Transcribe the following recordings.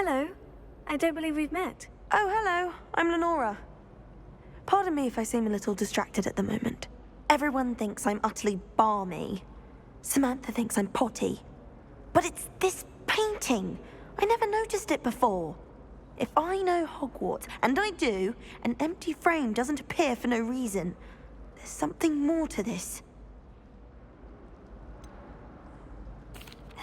Hello. I don't believe we've met. Oh, hello. I'm Lenora. Pardon me if I seem a little distracted at the moment. Everyone thinks I'm utterly balmy. Samantha thinks I'm potty. But it's this painting. I never noticed it before. If I know Hogwarts, and I do, an empty frame doesn't appear for no reason. There's something more to this.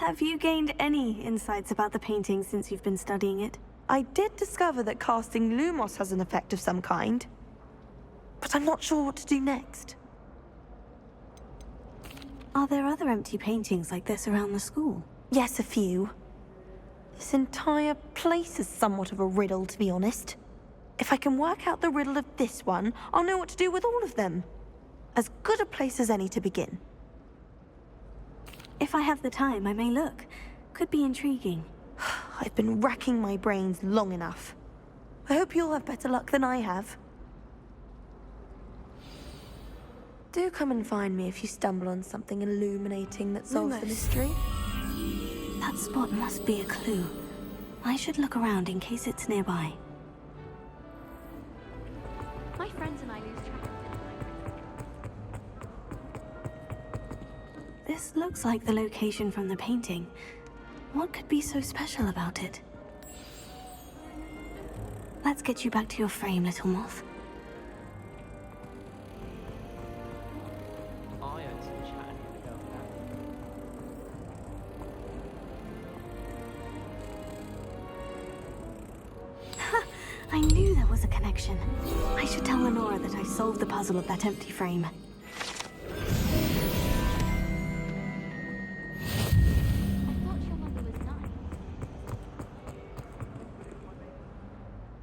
Have you gained any insights about the painting since you've been studying it? I did discover that casting Lumos has an effect of some kind. But I'm not sure what to do next. Are there other empty paintings like this around the school? Yes, a few. This entire place is somewhat of a riddle, to be honest. If I can work out the riddle of this one, I'll know what to do with all of them. As good a place as any to begin. If I have the time, I may look. Could be intriguing. I've been racking my brains long enough. I hope you'll have better luck than I have. Do come and find me if you stumble on something illuminating that solves the mystery. That spot must be a clue. I should look around in case it's nearby. My friends and I lose track of This looks like the location from the painting. What could be so special about it? Let's get you back to your frame, little moth. I knew there was a connection. I should tell Lenora that I solved the puzzle of that empty frame.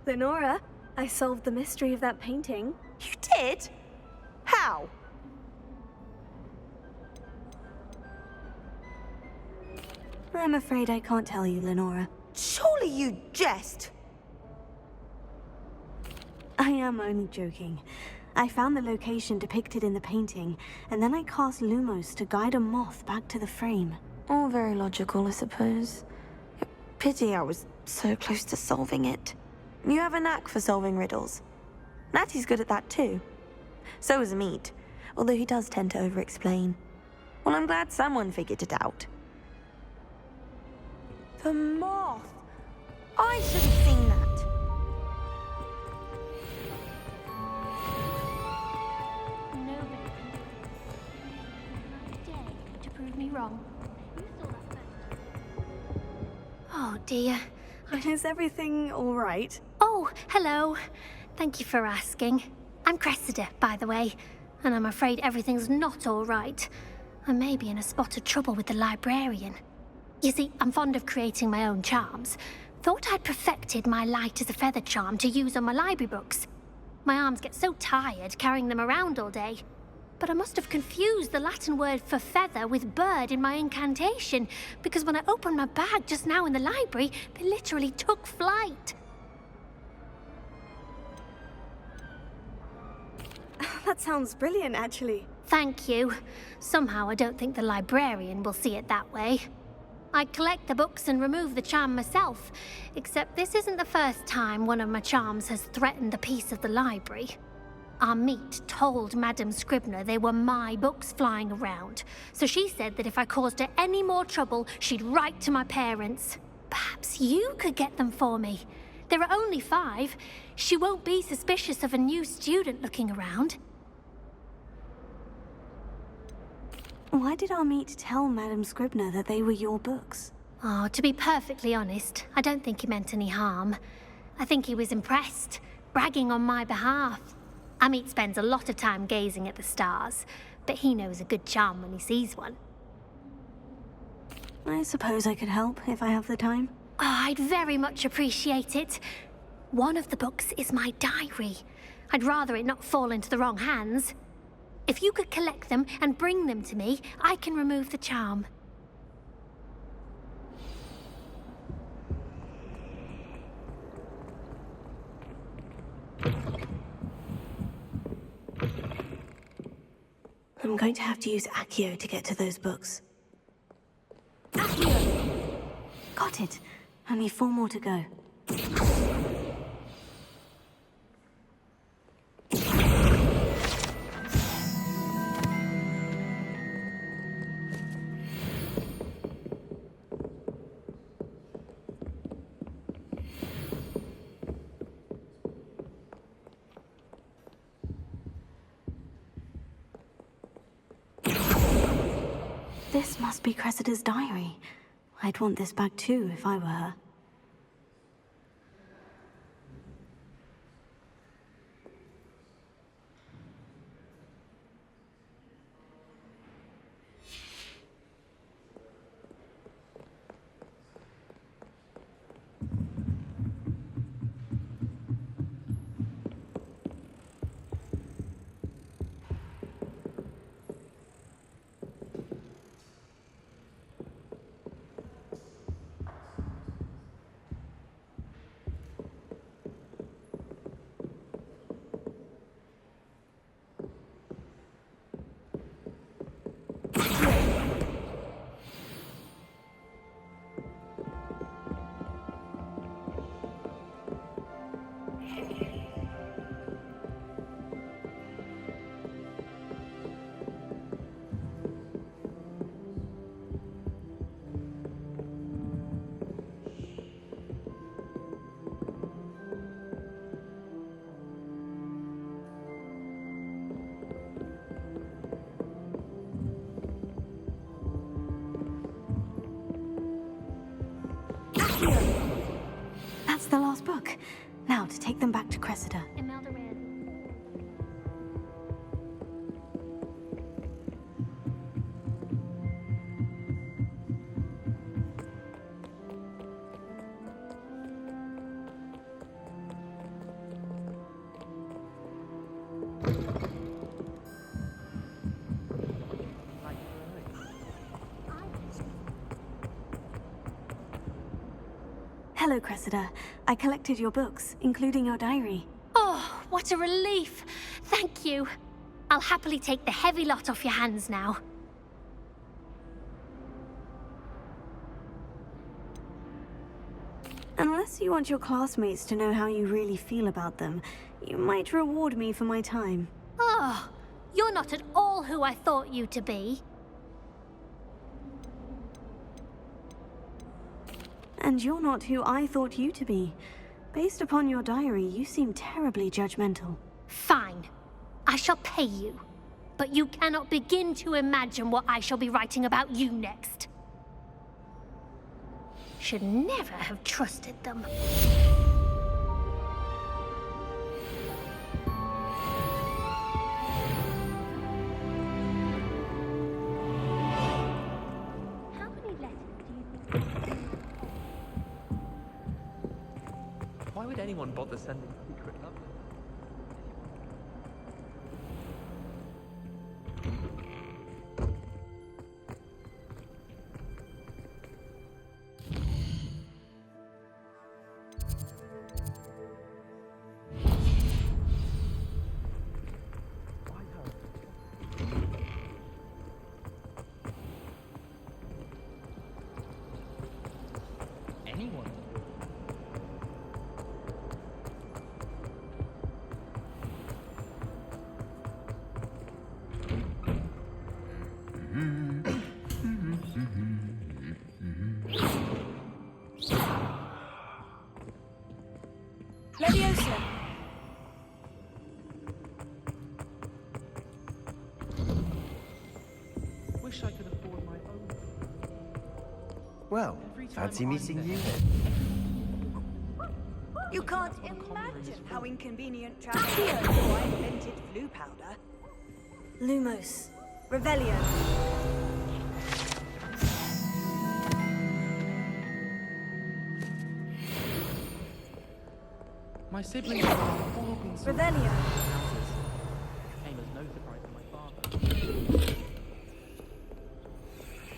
Lenora, I solved the mystery of that painting. You did? How? I'm afraid I can't tell you, Lenora. Surely you jest! I am only joking. I found the location depicted in the painting, and then I cast Lumos to guide a moth back to the frame. All very logical, I suppose. Pity I was so close to solving it. You have a knack for solving riddles. Natty's good at that too. So is Amit, although he does tend to over-explain. Well, I'm glad someone figured it out. The moth! I should have seen that. to prove me wrong. You saw that first. Oh dear. Is everything all right? Oh, hello. Thank you for asking. I'm Cressida, by the way, and I'm afraid everything's not all right. I may be in a spot of trouble with the librarian. You see, I'm fond of creating my own charms. Thought I'd perfected my light as a feather charm to use on my library books. My arms get so tired carrying them around all day. But I must have confused the Latin word for feather with bird in my incantation, because when I opened my bag just now in the library, they literally took flight. That sounds brilliant, actually. Thank you. Somehow I don't think the librarian will see it that way. I collect the books and remove the charm myself, except this isn't the first time one of my charms has threatened the peace of the library. Amit told Madame Scribner they were my books flying around, so she said that if I caused her any more trouble, she'd write to my parents. Perhaps you could get them for me. There are only 5. She won't be suspicious of a new student looking around. Why did Amit tell Madame Scribner that they were your books? Oh, to be perfectly honest, I don't think he meant any harm. I think he was impressed, bragging on my behalf. Amit spends a lot of time gazing at the stars, but he knows a good charm when he sees one. I suppose I could help if I have the time. Oh, I'd very much appreciate it. One of the books is my diary. I'd rather it not fall into the wrong hands. If you could collect them and bring them to me, I can remove the charm. I'm going to have to use Accio to get to those books. Accio! Got it. Only 4 more to go. This must be Cressida's diary. I'd want this back too if I were her. That's the last book. Now to take them back to Cressida. Hello, Cressida. I collected your books, including your diary. Oh, what a relief. Thank you. I'll happily take the heavy lot off your hands now. Unless you want your classmates to know how you really feel about them, you might reward me for my time. Oh, you're not at all who I thought you to be. And you're not who I thought you to be. Based upon your diary, you seem terribly judgmental. Fine. I shall pay you. But you cannot begin to imagine what I shall be writing about you next. Should never have trusted them. How many letters do you think? Why would anyone bother sending secret love letters? Why her? Anyone? Leviosa! Wish I could afford my own. Well, Every time fancy I'm meeting there- you then. You can't imagine how inconvenient travel is before I invented flu powder. Lumos. Revelio. My siblings are horrible sorts. Revelio. Came as no surprise to my father.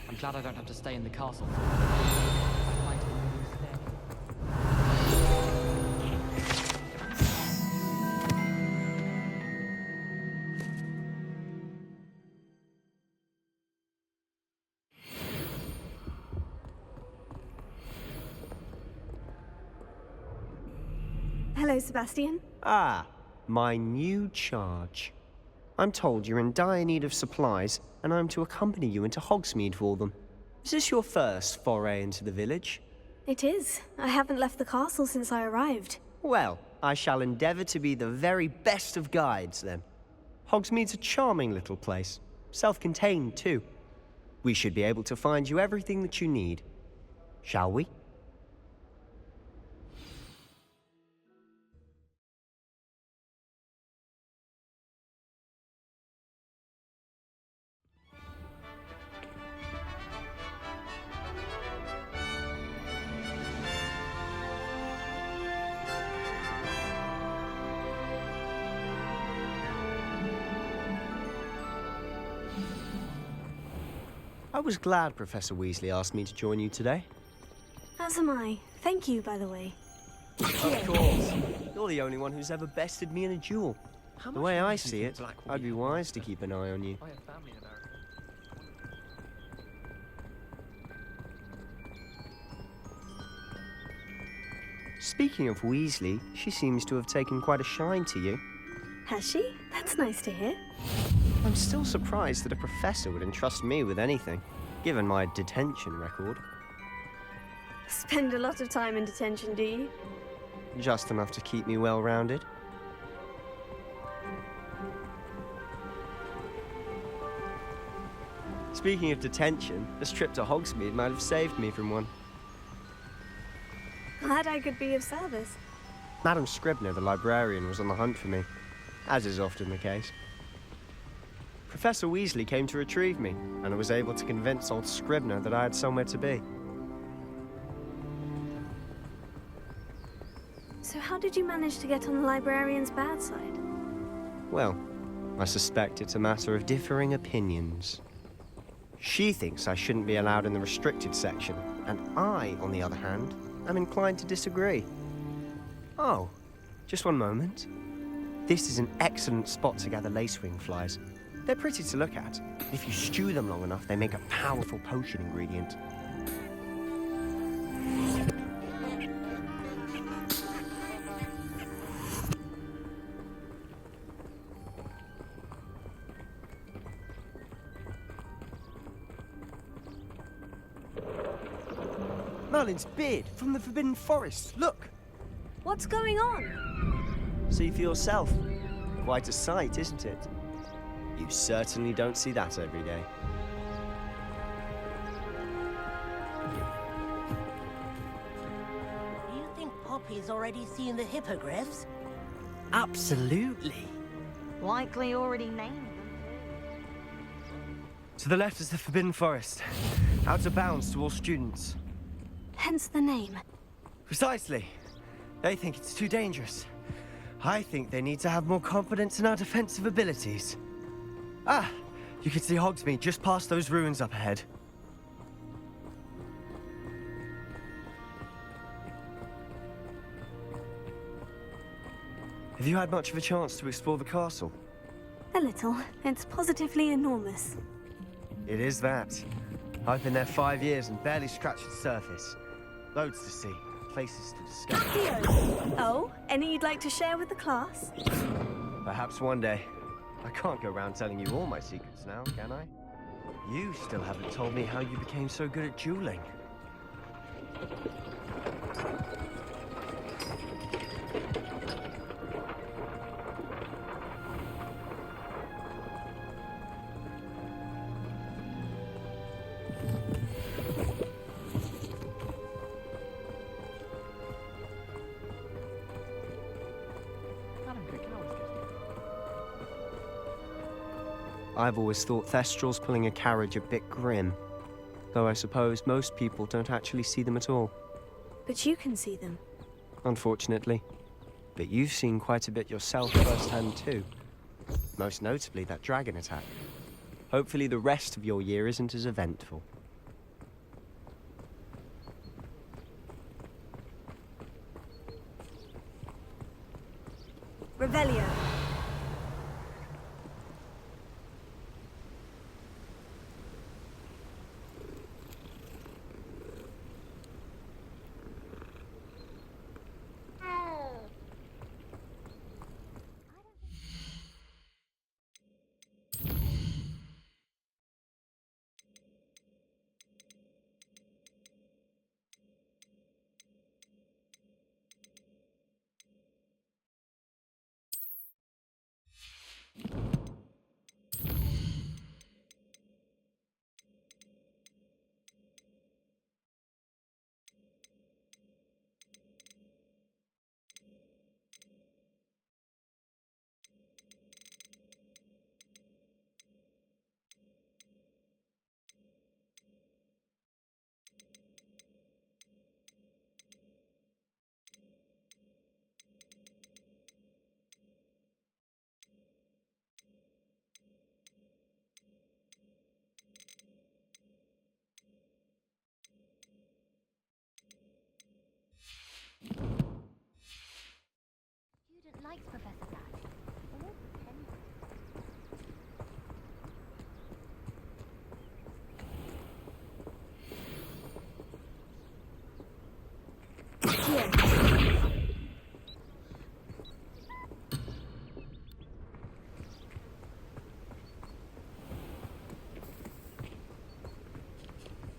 I'm glad I don't have to stay in the castle. I'd like to instead. Hello, Sebastian. Ah, my new charge. I'm told you're in dire need of supplies, and I'm to accompany you into Hogsmeade for them. Is this your first foray into the village? It is. I haven't left the castle since I arrived. Well, I shall endeavour to be the very best of guides, then. Hogsmeade's a charming little place. Self-contained, too. We should be able to find you everything that you need. Shall we? I was glad Professor Weasley asked me to join you today. As am I. Thank you, by the way. Of course. You're the only one who's ever bested me in a duel. The way I see it, I'd be wise to keep an eye on you. I have family in America. Speaking of Weasley, she seems to have taken quite a shine to you. Has she? That's nice to hear. I'm still surprised that a professor would entrust me with anything, given my detention record. Spend a lot of time in detention, do you? Just enough to keep me well-rounded. Speaking of detention, this trip to Hogsmeade might have saved me from one. Glad I could be of service. Madam Scribner, the librarian, was on the hunt for me, as is often the case. Professor Weasley came to retrieve me, and I was able to convince old Scribner that I had somewhere to be. So how did you manage to get on the librarian's bad side? Well, I suspect it's a matter of differing opinions. She thinks I shouldn't be allowed in the restricted section, and I, on the other hand, am inclined to disagree. Oh, just one moment. This is an excellent spot to gather lacewing flies. They're pretty to look at. If you stew them long enough, they make a powerful potion ingredient. Merlin's beard from the Forbidden Forest. Look! What's going on? See for yourself. Quite a sight, isn't it? You certainly don't see that every day. Do you think Poppy's already seen the hippogriffs? Absolutely. Likely already named them. To the left is the Forbidden Forest. Out of bounds to all students. Hence the name. Precisely. They think it's too dangerous. I think they need to have more confidence in our defensive abilities. Ah, you can see Hogsmeade just past those ruins up ahead. Have you had much of a chance to explore the castle? A little. It's positively enormous. It is that. I've been there 5 years and barely scratched the surface. Loads to see, places to discover. Oh, any you'd like to share with the class? Perhaps one day. I can't go around telling you all my secrets now, can I? You still haven't told me how you became so good at dueling. I've always thought Thestrals pulling a carriage a bit grim, though I suppose most people don't actually see them at all. But you can see them. Unfortunately. But you've seen quite a bit yourself firsthand too. Most notably that dragon attack. Hopefully the rest of your year isn't as eventful. Revelio.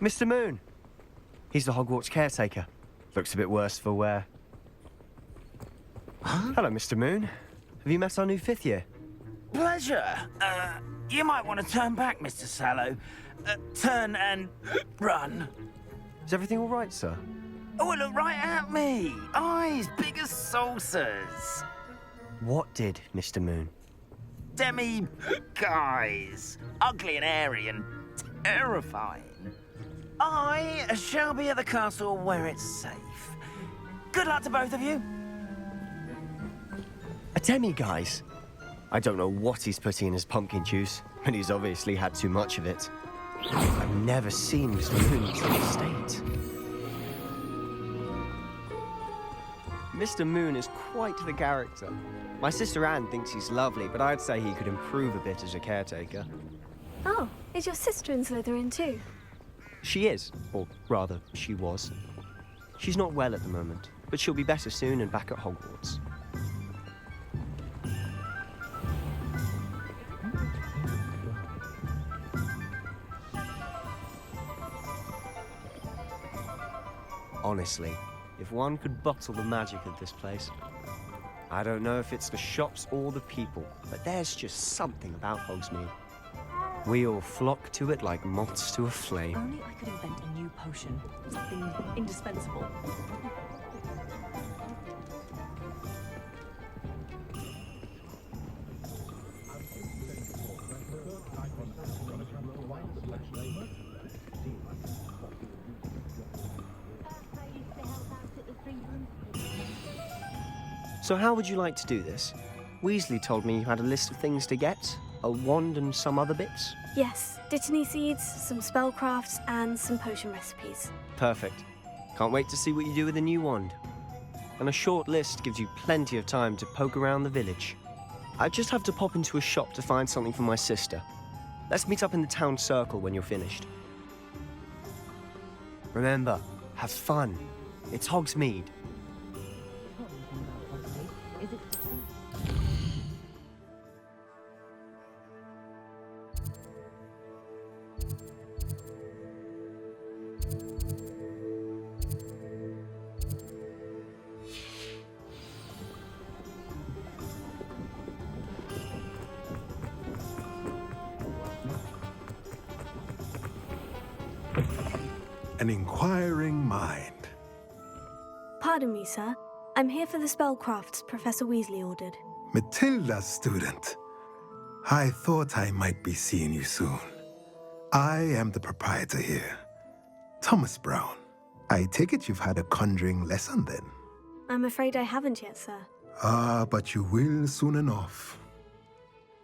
Mr. Moon. He's the Hogwarts caretaker. Looks a bit worse for wear. Huh? Hello, Mr. Moon. Have you met our new 5th year? Pleasure. You might want to turn back, Mr. Sallow. Turn and run. Is everything all right, sir? Oh, look right at me. Eyes big as saucers. What did, Mr. Moon? Guys. Ugly and airy and terrifying. I shall be at the castle where it's safe. Good luck to both of you. A demi-guise? I don't know what he's putting in his pumpkin juice, but he's obviously had too much of it. I've never seen Mr. Moon in such a state. Mr. Moon is quite the character. My sister Anne thinks he's lovely, but I'd say he could improve a bit as a caretaker. Oh, is your sister in Slytherin too? She is, or rather, she was. She's not well at the moment, but she'll be better soon and back at Hogwarts. Honestly, if one could bottle the magic of this place. I don't know if it's the shops or the people, but there's just something about Hogsmeade. We all flock to it like moths to a flame. Only I could invent a new potion. Something indispensable. So how would you like to do this? Weasley told me you had a list of things to get. A wand and some other bits? Yes, Dittany seeds, some spellcrafts, and some potion recipes. Perfect. Can't wait to see what you do with the new wand. And a short list gives you plenty of time to poke around the village. I just have to pop into a shop to find something for my sister. Let's meet up in the town circle when you're finished. Remember, have fun. It's Hogsmeade. An inquiring mind. Pardon me, sir. I'm here for the spellcrafts Professor Weasley ordered. Matilda's student. I thought I might be seeing you soon. I am the proprietor here, Thomas Brown. I take it you've had a conjuring lesson then? I'm afraid I haven't yet, sir. Ah, but you will soon enough.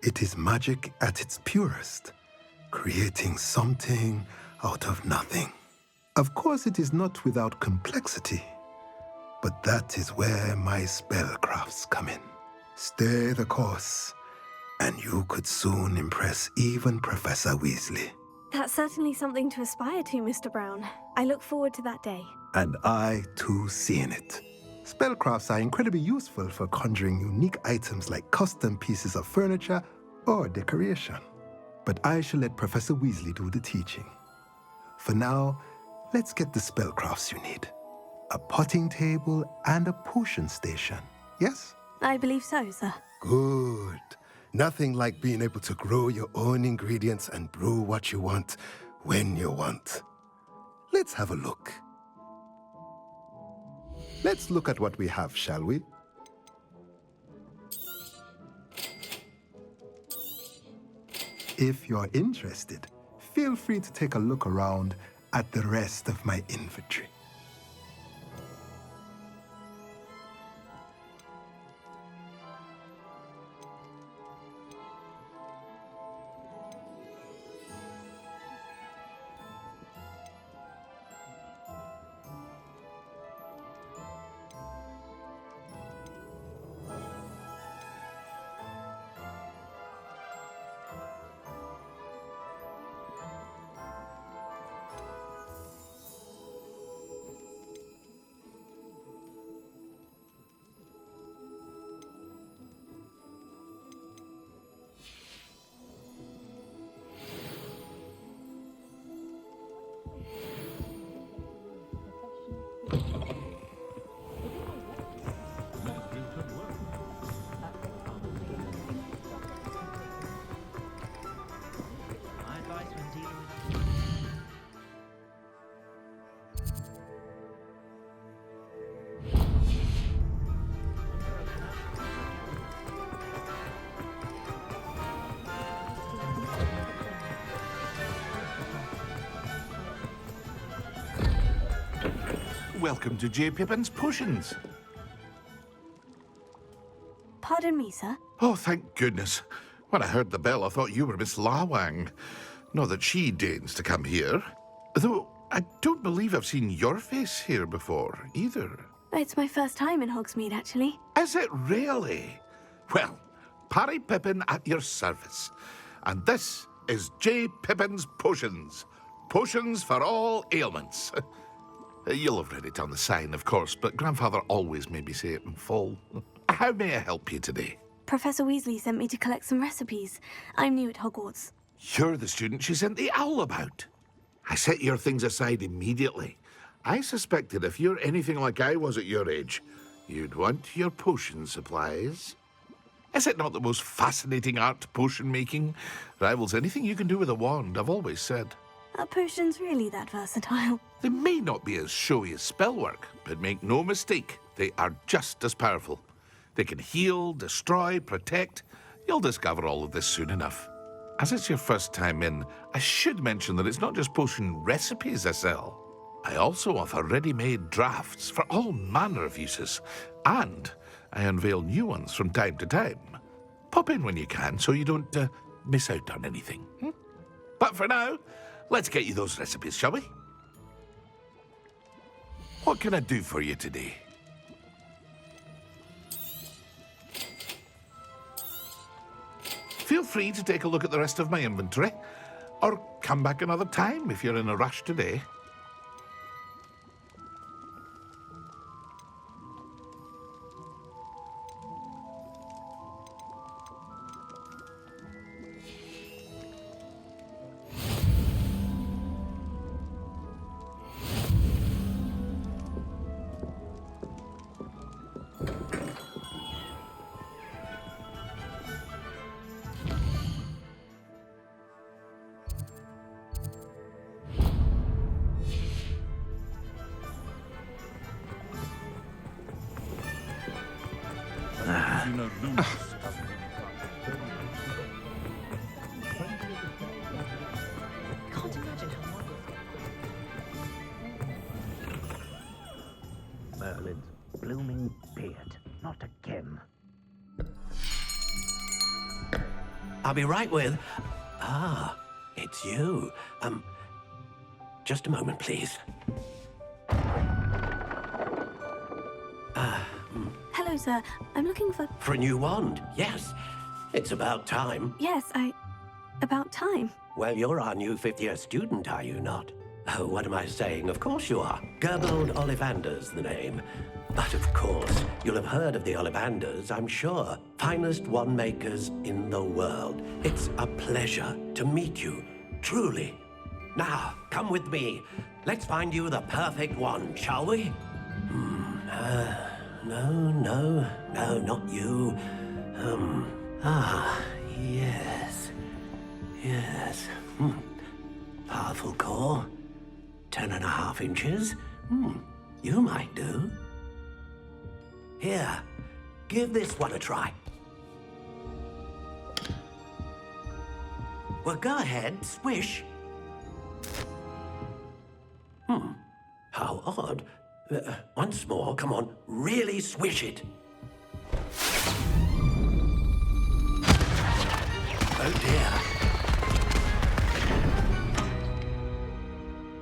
It is magic at its purest, creating something out of nothing. Of course, it is not without complexity, but that is where my spellcrafts come in. Stay the course, and you could soon impress even Professor Weasley. That's certainly something to aspire to, Mr. Brown. I look forward to that day. And I, too, seeing it. Spellcrafts are incredibly useful for conjuring unique items like custom pieces of furniture or decoration. But I shall let Professor Weasley do the teaching. For now, let's get the spellcrafts you need. A potting table and a potion station, yes? I believe so, sir. Good. Nothing like being able to grow your own ingredients and brew what you want when you want. Let's have a look. Let's look at what we have, shall we? If you're interested, feel free to take a look around at the rest of my inventory. welcome to J. Pippin's Potions. Pardon me, sir. Oh, thank goodness. When I heard the bell, I thought you were Miss Lawang. Not that she deigns to come here. Though, I don't believe I've seen your face here before, either. It's my first time in Hogsmeade, actually. Is it really? Well, Parry Pippin at your service. And this is J. Pippin's Potions. Potions for all ailments. You'll have read it on the sign, of course, but Grandfather always made me say it in full. How may I help you today? Professor Weasley sent me to collect some recipes. I'm new at Hogwarts. You're the student she sent the owl about. I set your things aside immediately. I suspected if you're anything like I was at your age, you'd want your potion supplies. Is it not the most fascinating art, potion making? Rivals anything you can do with a wand, I've always said. Are potions really that versatile? They may not be as showy as spellwork, but make no mistake, they are just as powerful. They can heal, destroy, protect. You'll discover all of this soon enough. As it's your first time in, I should mention that it's not just potion recipes I sell. I also offer ready-made drafts for all manner of uses, and I unveil new ones from time to time. Pop in when you can so you don't miss out on anything. But for now, let's get you those recipes, shall we? What can I do for you today? Feel free to take a look at the rest of my inventory, or come back another time if you're in a rush today. Merlin's blooming beard. Not again. I'll be right with... Ah, it's you. Just a moment, please. Hello, sir. I'm looking for... For a new wand, yes. It's about time. Yes, about time. Well, you're our new fifth-year student, are you not? Oh, what am I saying? Of course you are. Gerbold Ollivander's the name. But of course, you'll have heard of the Ollivanders, I'm sure. Finest wand makers in the world. It's a pleasure to meet you, truly. Now, come with me. Let's find you the perfect wand, shall we? No, not you. Yes. Powerful core. 10.5 inches. You might do. Here, give this one a try. Well, go ahead, swish. How odd. Once more, come on, really swish it. Oh dear.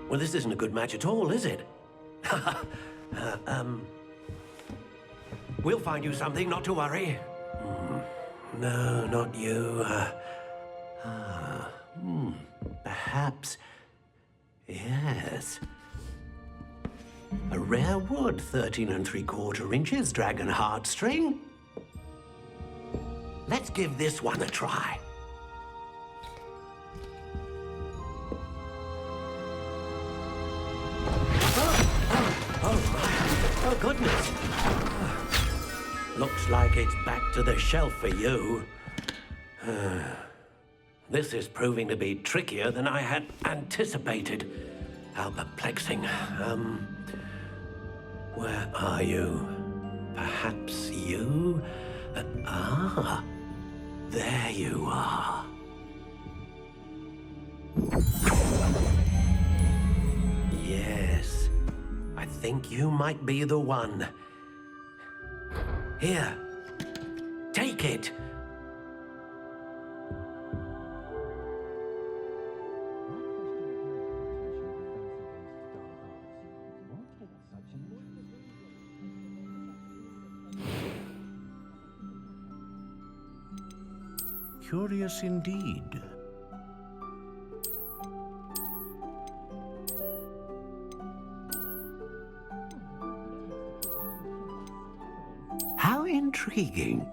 Well, this isn't a good match at all, is it? We'll find you something, not to worry. No, not you. Perhaps... Yes. A rare wood, 13 3/4 inches, dragon heartstring. Let's give this one a try. Oh, goodness. Looks like it's back to the shelf for you. This is proving to be trickier than I had anticipated. How perplexing. Where are you? Perhaps you? There you are. Yes. I think you might be the one. Here, take it. Curious indeed. How intriguing.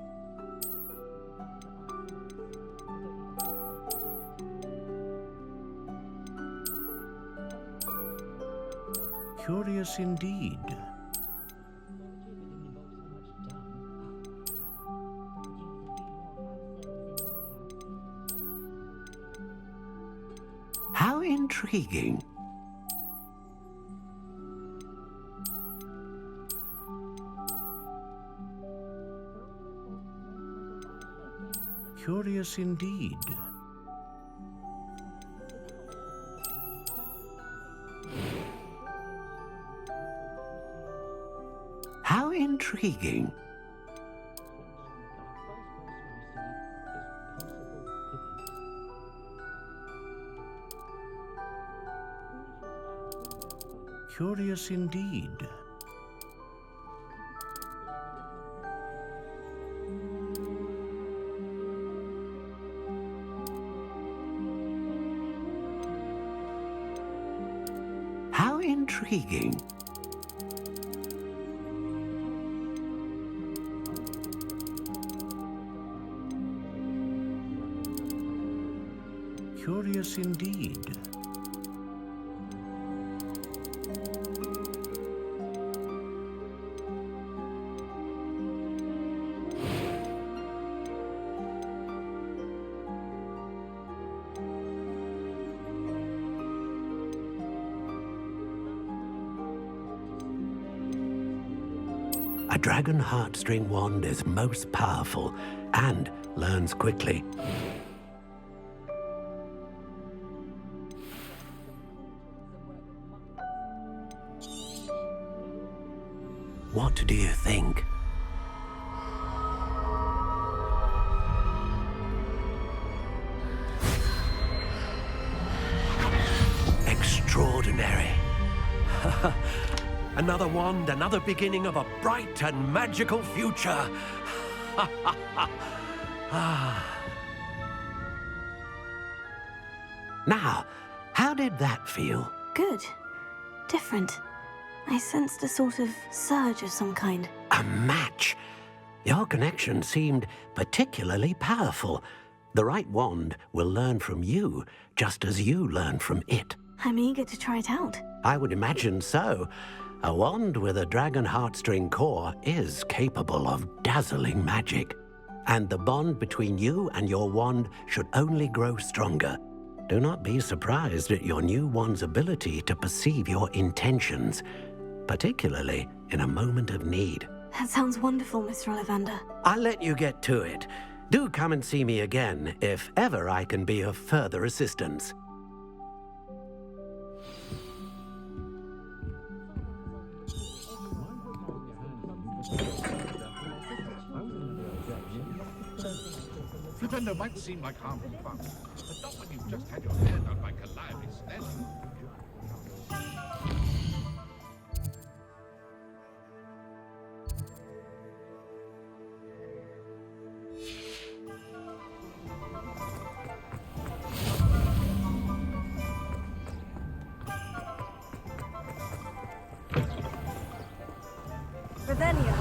Curious indeed. How intriguing. Curious indeed. How intriguing. Curious indeed. How intriguing. Curious indeed. A dragon heartstring wand is most powerful and learns quickly. What do you think? Extraordinary. Another wand, another beginning of a bright and magical future. Now, how did that feel? Good. Different. I sensed a sort of surge of some kind. A match. Your connection seemed particularly powerful. The right wand will learn from you, just as you learn from it. I'm eager to try it out. I would imagine so. A wand with a dragon heartstring core is capable of dazzling magic. And the bond between you and your wand should only grow stronger. Do not be surprised at your new wand's ability to perceive your intentions, particularly in a moment of need. That sounds wonderful, Mr. Ollivander. I'll let you get to it. Do come and see me again if ever I can be of further assistance. Flippendo might seem like harmful fun, but not when you've just had your hair done by Calliope Snell. Ravenia.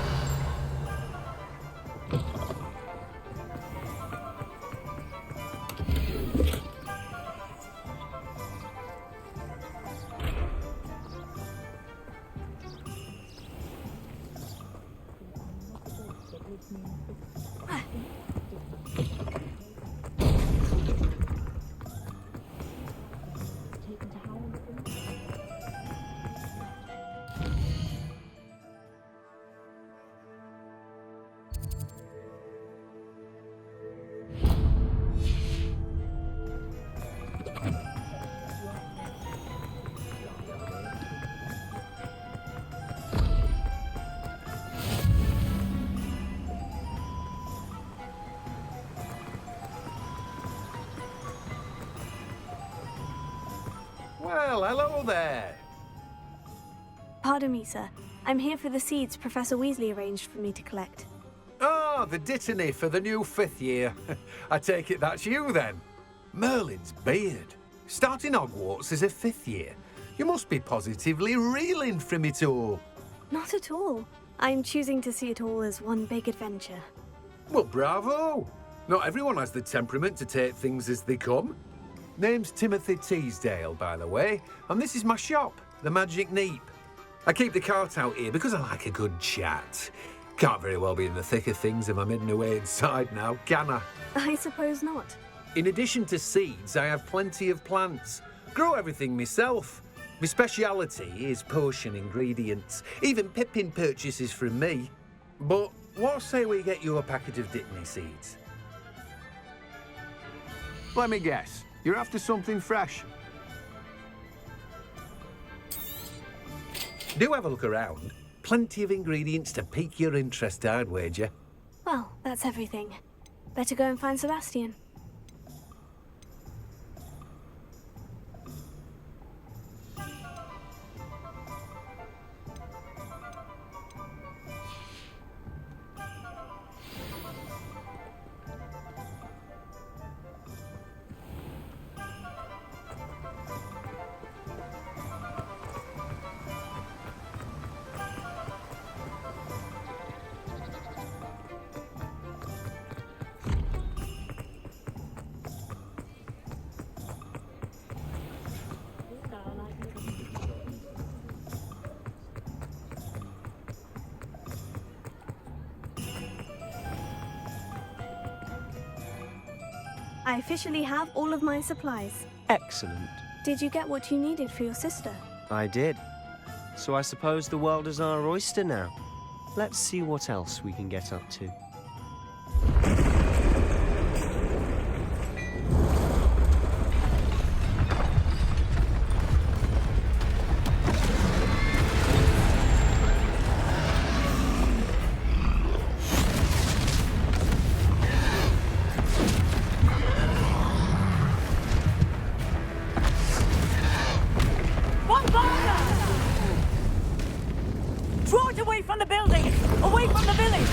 Well, hello there. Pardon me, sir. I'm here for the seeds Professor Weasley arranged for me to collect. Ah, the dittany for the new 5th year. I take it that's you, then. Merlin's beard. Starting Hogwarts as a 5th year. You must be positively reeling from it all. Not at all. I'm choosing to see it all as one big adventure. Well, bravo. Not everyone has the temperament to take things as they come. Name's Timothy Teasdale, by the way, and this is my shop, the Magic Neep. I keep the cart out here because I like a good chat. Can't very well be in the thick of things if I'm hidden away inside now, can I? I suppose not. In addition to seeds, I have plenty of plants. Grow everything myself. My speciality is potion ingredients. Even Pippin purchases from me. But what say we get you a packet of Dittany seeds? Let me guess. You're after something fresh. Do have a look around. Plenty of ingredients to pique your interest, I'd wager. Well, that's everything. Better go and find Sebastian. I officially have all of my supplies. Excellent. Did you get what you needed for your sister? I did. So I suppose the world is our oyster now. Let's see what else we can get up to. Draw it away from the building! Away from the village!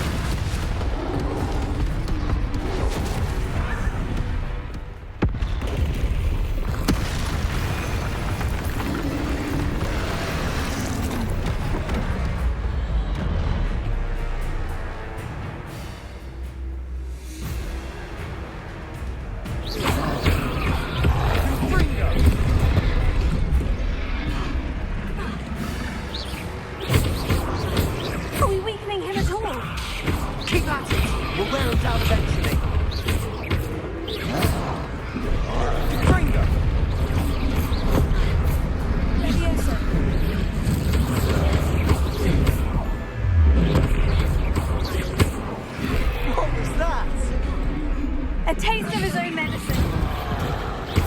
A taste of his own medicine.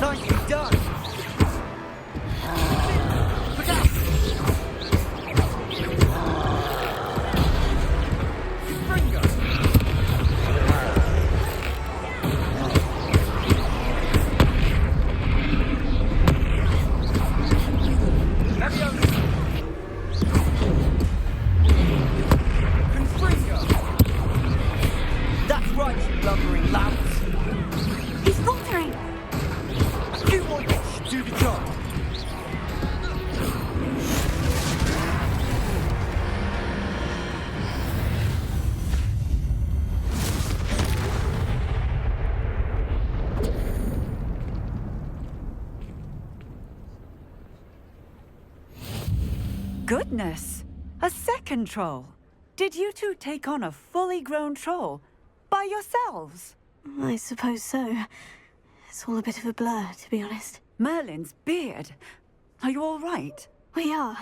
Nicely done. Look out! Springer! That's right, you lumbering louts. He's faltering. A few more hits should do the job. Goodness! A second troll. Did you two take on a fully grown troll by yourselves? I suppose so. It's all a bit of a blur, to be honest. Merlin's beard. Are you all right? We are,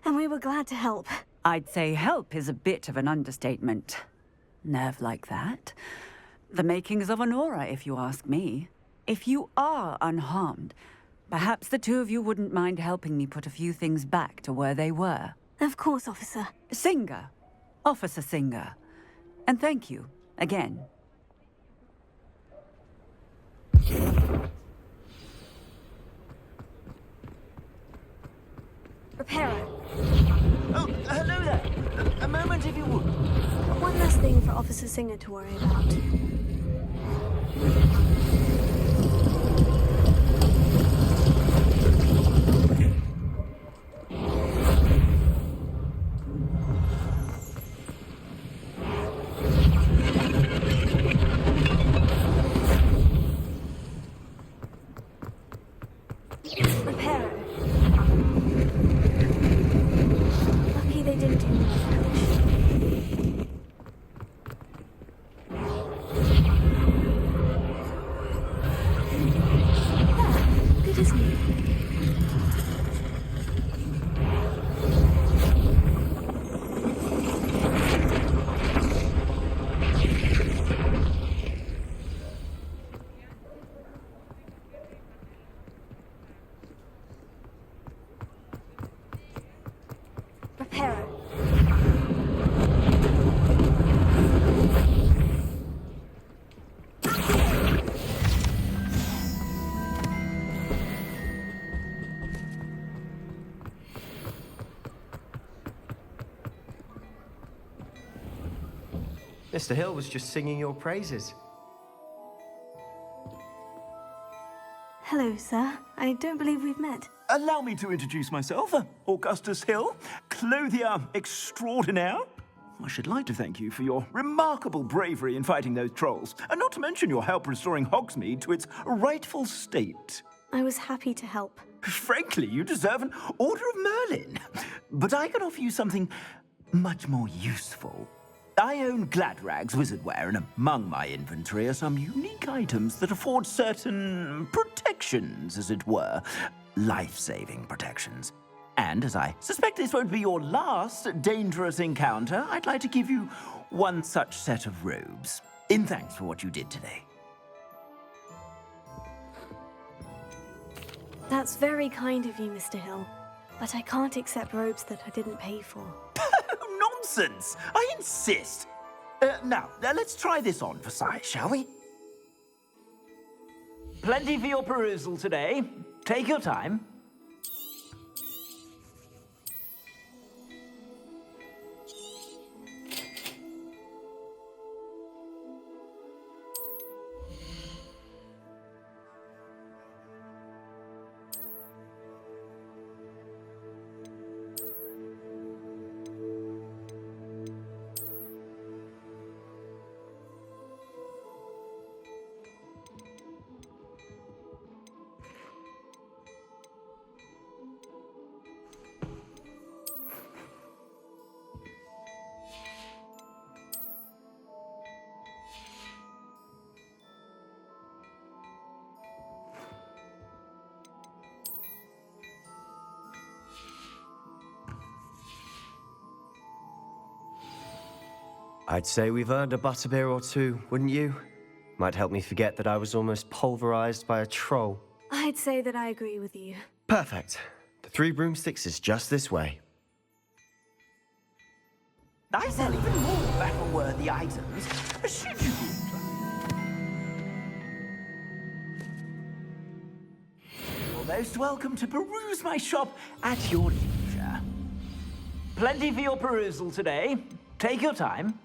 and we were glad to help. I'd say help is a bit of an understatement. Nerve like that. The makings of an aura, if you ask me. If you are unharmed, perhaps the two of you wouldn't mind helping me put a few things back to where they were. Of course, officer. Singer. Officer Singer. And thank you, again. Reparo. Oh, hello there. A moment if you would. One less thing for Officer Singer to worry about. Reparo. Lucky they didn't do more damage. Good as new. Reparo. Mr. Hill was just singing your praises. Hello, sir. I don't believe we've met. Allow me to introduce myself, Augustus Hill, clothier extraordinaire. I should like to thank you for your remarkable bravery in fighting those trolls, and not to mention your help restoring Hogsmeade to its rightful state. I was happy to help. Frankly, you deserve an Order of Merlin. But I can offer you something much more useful. I own Gladrag's wizardware, and among my inventory are some unique items that afford certain protections, as it were. Life-saving protections. And as I suspect this won't be your last dangerous encounter, I'd like to give you one such set of robes, in thanks for what you did today. That's very kind of you, Mr. Hill. But I can't accept robes that I didn't pay for. Nonsense! I insist! Now, let's try this on for size, shall we? Plenty for your perusal today. Take your time. I'd say we've earned a butterbeer or two, wouldn't you? Might help me forget that I was almost pulverized by a troll. I'd say that I agree with you. Perfect. The 3 broomsticks is just this way. I sell even more battle-worthy items, should you be inclined. You're most welcome to peruse my shop at your leisure. Plenty for your perusal today. Take your time.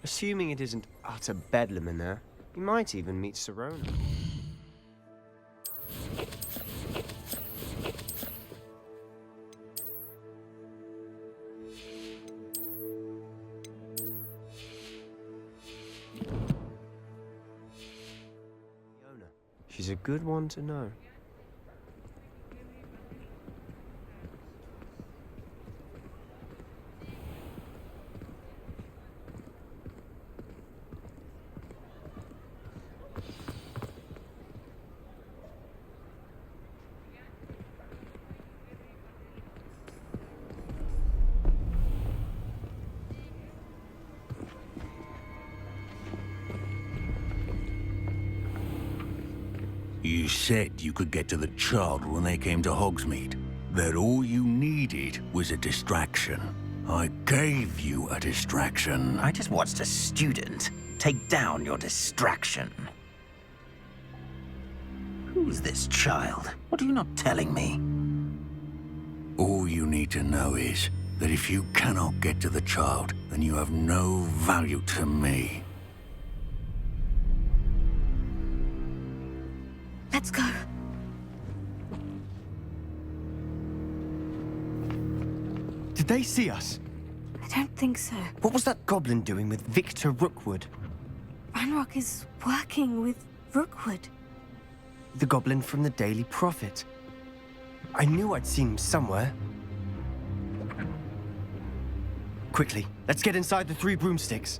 Assuming it isn't utter bedlam in there, you might even meet Sirona. She's a good one to know. You said you could get to the child when they came to Hogsmeade. That all you needed was a distraction. I gave you a distraction. I just watched a student take down your distraction. Who's this child? What are you not telling me? All you need to know is that if you cannot get to the child, then you have no value to me. Let's go. Did they see us? I don't think so. What was that goblin doing with Victor Rookwood? Ranrock is working with Rookwood. The goblin from the Daily Prophet. I knew I'd seen him somewhere. Quickly, let's get inside the 3 broomsticks.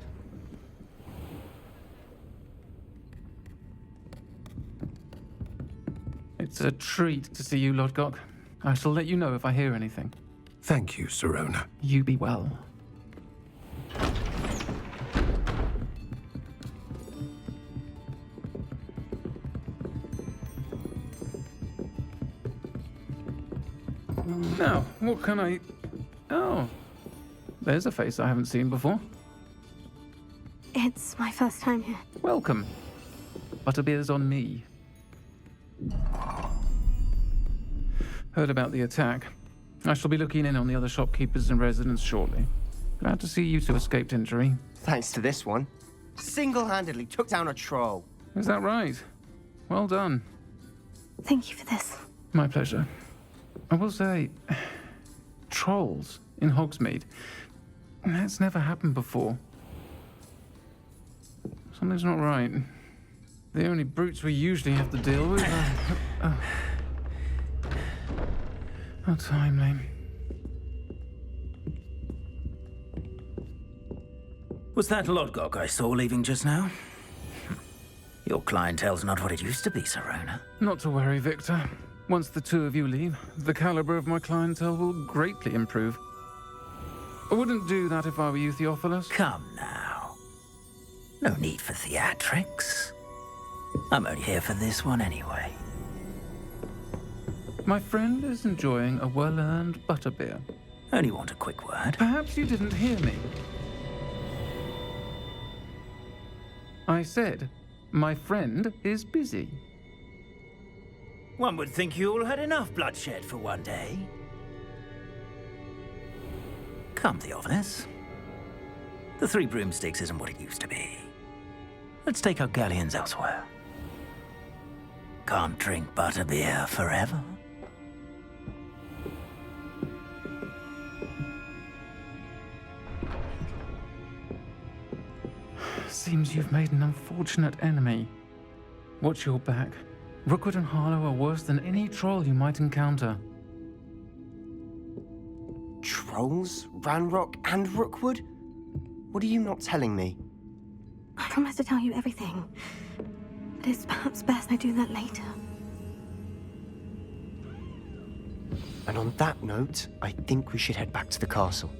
It's a treat to see you, Lodgok. I shall let you know if I hear anything. Thank you, Sirona. You be well. Now, what can I... Oh, there's a face I haven't seen before. It's my first time here. Welcome. Butterbeer's on me. Heard about the attack. I shall be looking in on the other shopkeepers and residents shortly. Glad to see you two escaped injury. Thanks to this one. Single-handedly took down a troll. Is that right? Well done. Thank you for this. My pleasure. I will say, trolls in Hogsmeade. That's never happened before. Something's not right. The only brutes we usually have to deal with are... How timely. Was that Lodgok I saw leaving just now? Your clientele's not what it used to be, Sirona. Not to worry, Victor. Once the 2 of you leave, the caliber of my clientele will greatly improve. I wouldn't do that if I were you, Theophilus. Come now. No need for theatrics. I'm only here for this one anyway. My friend is enjoying a well-earned butterbeer. Only want a quick word. Perhaps you didn't hear me. I said, my friend is busy. One would think you all had enough bloodshed for one day. Come, Theophilus. The 3 broomsticks isn't what it used to be. Let's take our galleons elsewhere. Can't drink butterbeer forever. Seems you've made an unfortunate enemy. Watch your back. Rookwood and Harlow are worse than any troll you might encounter. Trolls? Ranrock and Rookwood? What are you not telling me? I promise to tell you everything. But it's perhaps best I do that later. And on that note, I think we should head back to the castle.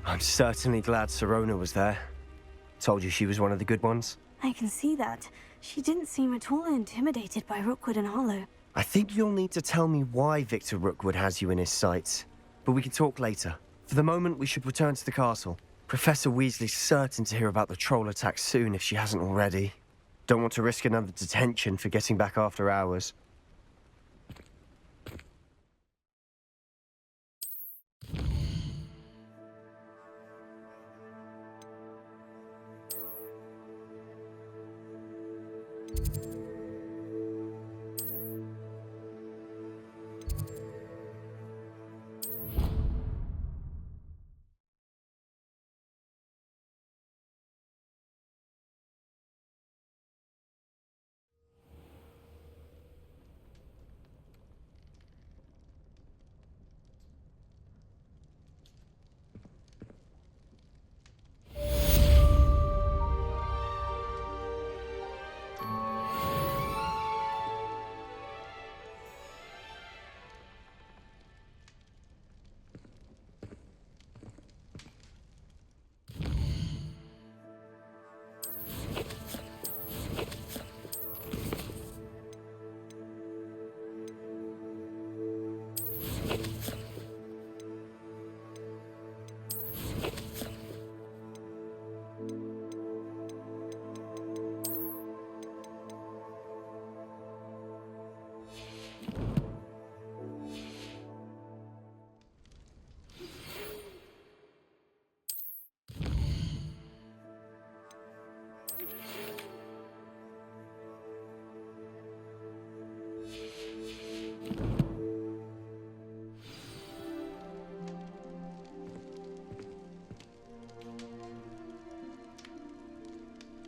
I'm certainly glad Sirona was there. Told you she was one of the good ones. I can see that. She didn't seem at all intimidated by Rookwood and Harlow. I think you'll need to tell me why Victor Rookwood has you in his sights. But we can talk later. For the moment, we should return to the castle. Professor Weasley's certain to hear about the troll attack soon if she hasn't already. Don't want to risk another detention for getting back after hours.